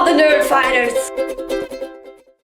The nerd fighters!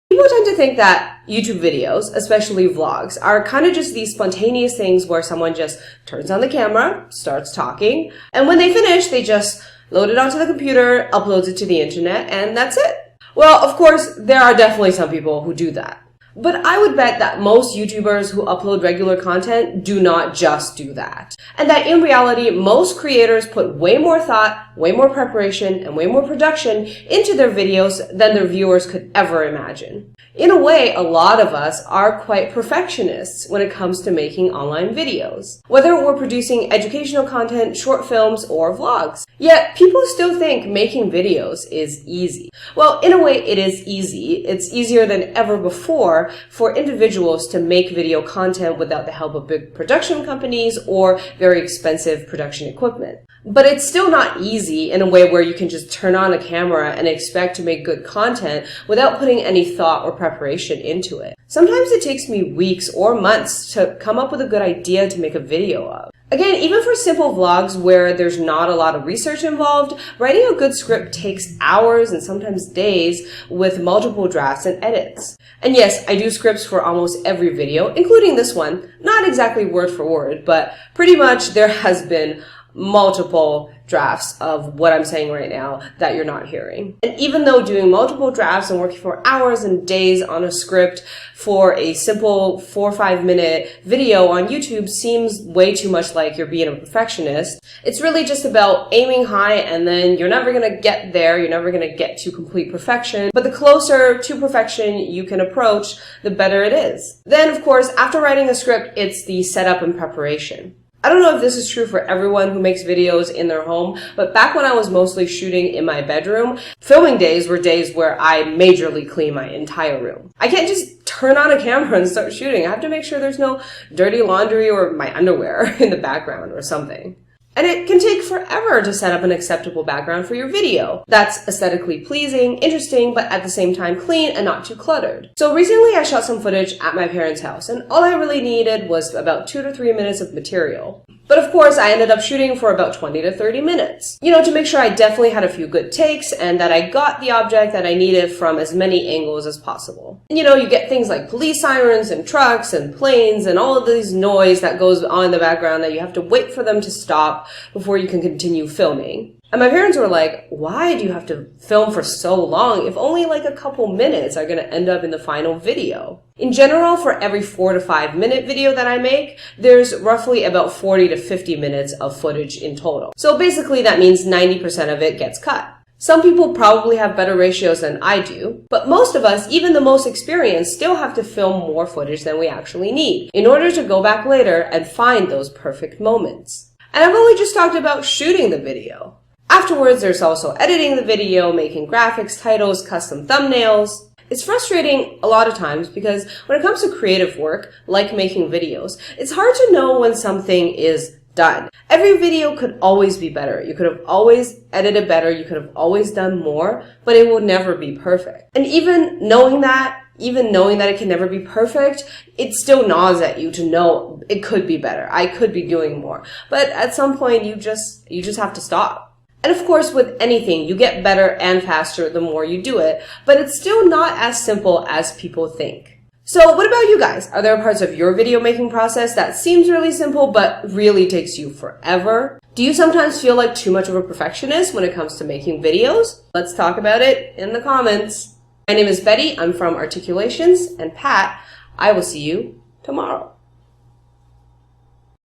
People tend to think that YouTube videos, especially vlogs, are kind of just these spontaneous things where someone just turns on the camera, starts talking, and when they finish, they just load it onto the computer, uploads it to the internet, and that's it. Well, of course, there are definitely some people who do that. But I would bet that most YouTubers who upload regular content do not just do that. And that in reality, most creators put way more thought, way more preparation, and way more production into their videos than their viewers could ever imagine. In a way, a lot of us are quite perfectionists when it comes to making online videos, whether we're producing educational content, short films, or vlogs. Yet, people still think making videos is easy. Well, in a way, it is easy. It's easier than ever before for individuals to make video content without the help of big production companies or very expensive production equipment. But it's still not easy in a way where you can just turn on a camera and expect to make good content without putting any thought or preparation into it. Sometimes it takes me weeks or months to come up with a good idea to make a video of. Again, even for simple vlogs where there's not a lot of research involved, writing a good script takes hours and sometimes days with multiple drafts and edits. And yes, I do scripts for almost every video, including this one. Not exactly word for word, but pretty much there has been multiple drafts of what I'm saying right now that you're not hearing. And even though doing multiple drafts and working for hours and days on a script for a simple 4 or 5 minute video on YouTube seems way too much like you're being a perfectionist, it's really just about aiming high, and then you're never going to get there, you're never going to get to complete perfection, but the closer to perfection you can approach, the better it is. Then, of course, after writing a script, it's the setup and preparation. I don't know if this is true for everyone who makes videos in their home, but back when I was mostly shooting in my bedroom, filming days were days where I majorly clean my entire room. I can't just turn on a camera and start shooting. I have to make sure there's no dirty laundry or my underwear in the background or something. And it can take forever to set up an acceptable background for your video that's aesthetically pleasing, interesting, but at the same time clean and not too cluttered. So recently I shot some footage at my parents' house, and all I really needed was about 2 to 3 minutes of material. But of course, I ended up shooting for about 20 to 30 minutes. To make sure I definitely had a few good takes and that I got the object that I needed from as many angles as possible. And you get things like police sirens and trucks and planes and all of this noise that goes on in the background that you have to wait for them to stop before you can continue filming. And my parents were like, why do you have to film for so long if only like a couple minutes are going to end up in the final video? In general, for every 4 to 5 minute video that I make, there's roughly about 40 to 50 minutes of footage in total. So basically that means 90% of it gets cut. Some people probably have better ratios than I do, but most of us, even the most experienced, still have to film more footage than we actually need in order to go back later and find those perfect moments. And I've only just talked about shooting the video. Afterwards, there's also editing the video, making graphics, titles, custom thumbnails. It's frustrating a lot of times because when it comes to creative work, like making videos, it's hard to know when something is done. Every video could always be better. You could have always edited better. You could have always done more, but it will never be perfect. And even knowing that it can never be perfect, it still gnaws at you to know it could be better. I could be doing more. But at some point, you just have to stop. And of course, with anything, you get better and faster the more you do it, but it's still not as simple as people think. So what about you guys? Are there parts of your video making process that seems really simple but really takes you forever? Do you sometimes feel like too much of a perfectionist when it comes to making videos? Let's talk about it in the comments. My name is Betty, I'm from Articulations, and Pat, I will see you tomorrow.